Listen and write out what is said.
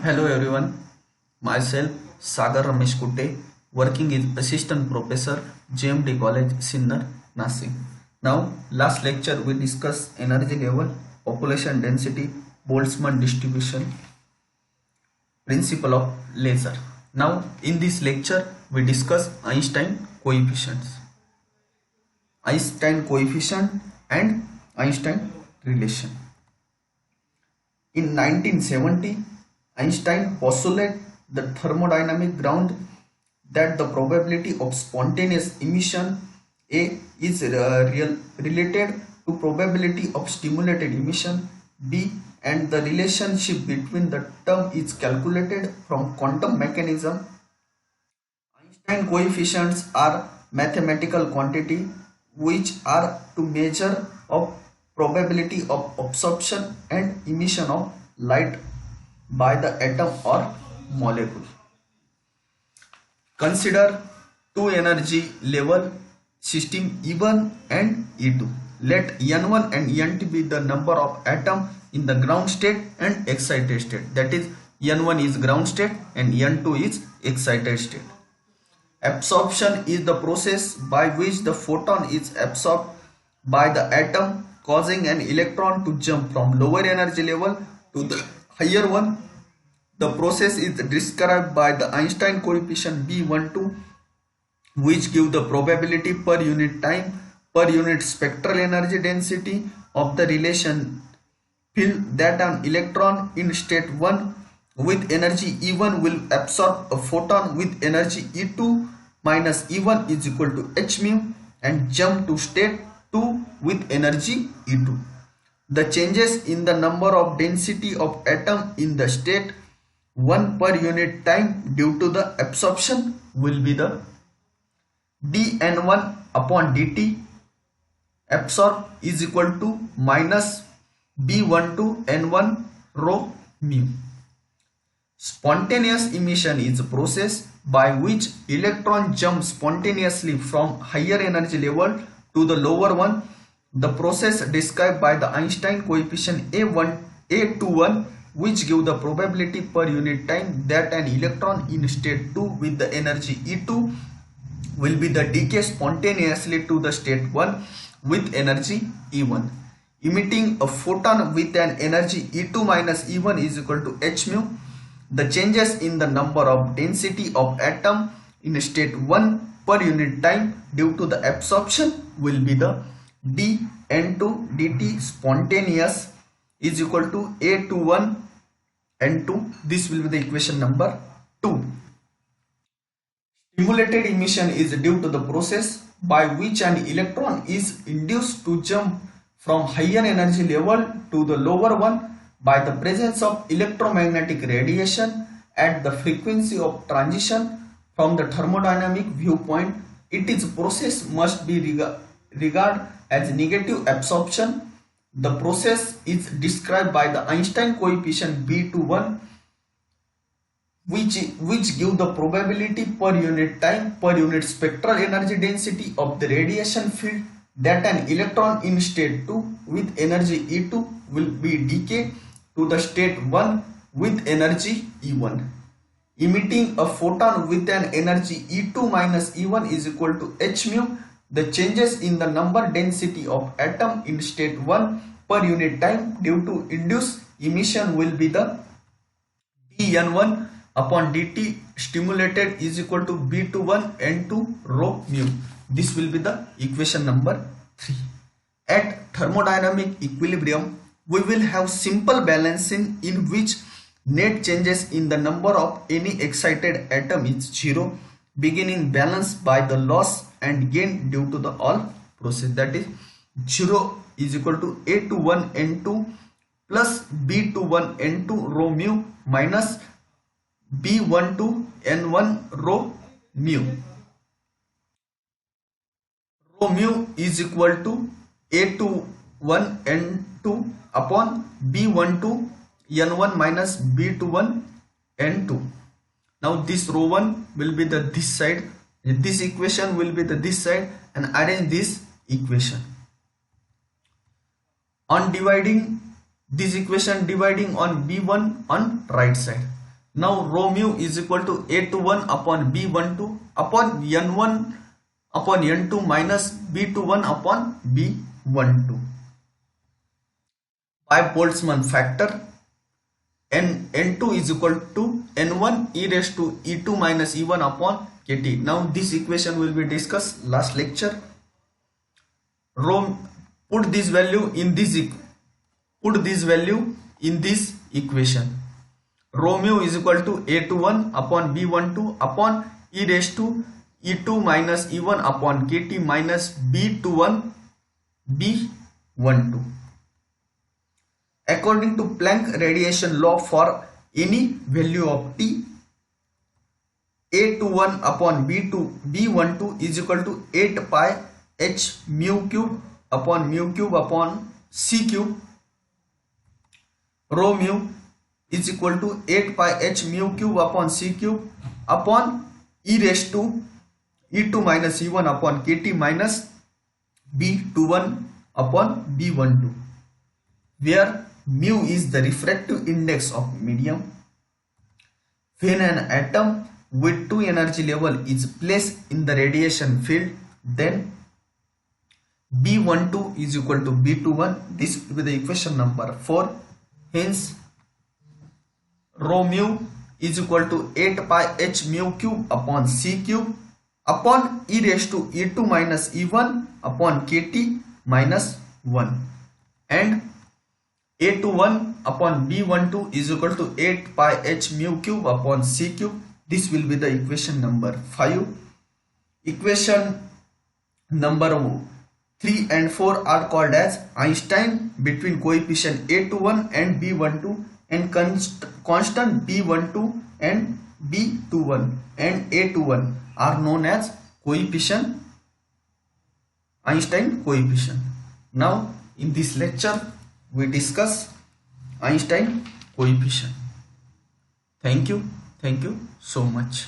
Hello everyone, myself Sagar Ramesh Kutte, working as Assistant Professor, JMD College, Sinnar, Nasik. Now, last lecture we discussed energy level, population density, Boltzmann distribution, principle of laser. Now, in this lecture we discuss Einstein coefficients. Einstein coefficient and Einstein relation. In 1970, Einstein postulated the thermodynamic ground that the probability of spontaneous emission A is related to probability of stimulated emission B, and the relationship between the term is calculated from quantum mechanism. Einstein coefficients are mathematical quantity which are to measure of probability of absorption and emission of light by the atom or molecule. Consider two energy level system E1 and E2. Let N1 and N2 be the number of atoms in the ground state and excited state. That is, N1 is ground state and N2 is excited state. Absorption is the process by which the photon is absorbed by the atom, causing an electron to jump from lower energy level to the higher one. The process is described by the Einstein coefficient B12, which give the probability per unit time per unit spectral energy density of the relation. Feel that an electron in state 1 with energy E1 will absorb a photon with energy E2 minus E1 is equal to h mu and jump to state 2 with energy E2. The changes in the number of density of atom in the state 1 per unit time due to the absorption will be the dN1 upon dt absorb is equal to minus B12 N1 rho mu. Spontaneous emission is a process by which electron jumps spontaneously from higher energy level to the lower one. The process described by the Einstein coefficient A21, which give the probability per unit time that an electron in state 2 with the energy E2 will be the decay spontaneously to the state 1 with energy E1. Emitting a photon with an energy E2 minus E1 is equal to h mu. The changes in the number of density of atom in state 1 per unit time due to the absorption will be the dN2 dt spontaneous is equal to A21 N2. This will be the equation number 2. Stimulated emission is due to the process by which an electron is induced to jump from higher energy level to the lower one by the presence of electromagnetic radiation at the frequency of transition. From the thermodynamic viewpoint, it is process must be regarded as negative absorption. The process is described by the Einstein coefficient B21, which give the probability per unit time per unit spectral energy density of the radiation field that an electron in state 2 with energy E2 will be decayed to the state 1 with energy E1. Emitting a photon with an energy E2 minus E1 is equal to h mu. The changes in the number density of atom in state 1 per unit time due to induced emission will be the dN1 upon dt stimulated is equal to B21 N2 rho mu. This will be the equation number 3. At thermodynamic equilibrium, we will have simple balancing in which net changes in the number of any excited atom is 0, beginning balance by the loss and gain due to the all process. That is, 0 is equal to A21 N2 plus B21 N2 rho mu minus B12 N1 rho mu. Rho mu is equal to A21 N2 upon B12 N1 minus B21 N2. Now this rho 1 will be the this side, this equation will be the this side, and arrange this equation. On dividing this equation, dividing on B1 on right side. Now rho mu is equal to A21 upon B12 upon N1 upon N2 minus B21 upon B12. By Boltzmann factor, N2 is equal to N1 e raised to E2 minus E1 upon KT. Now this equation will be discussed last lecture. Put this value in this equation. Rho mu is equal to A21 upon B12 upon e raised to E2 minus E1 upon KT minus B21 B12. According to Planck radiation law, for any value of T, A21 upon B12 is equal to 8 pi h mu cube upon c cube. Rho mu is equal to 8 pi h mu cube upon c cube upon e raised to E2 minus E1 upon KT minus B21 upon B12, where mu is the refractive index of medium. When an atom with two energy level is placed in the radiation field, then B12 is equal to B21. This will be the equation number 4. Hence rho mu is equal to 8 pi h mu cube upon c cube upon e raised to E2 minus E1 upon KT minus 1, and A21 upon B12 is equal to 8 pi h mu cube upon c cube. This will be the equation number 5. Equation number 3 and 4 are called as Einstein between coefficient A21 and B12 and constant B12 and B21 and A21 are known as coefficient, Einstein coefficient. Now in this lecture we discuss Einstein coefficient. Thank you so much.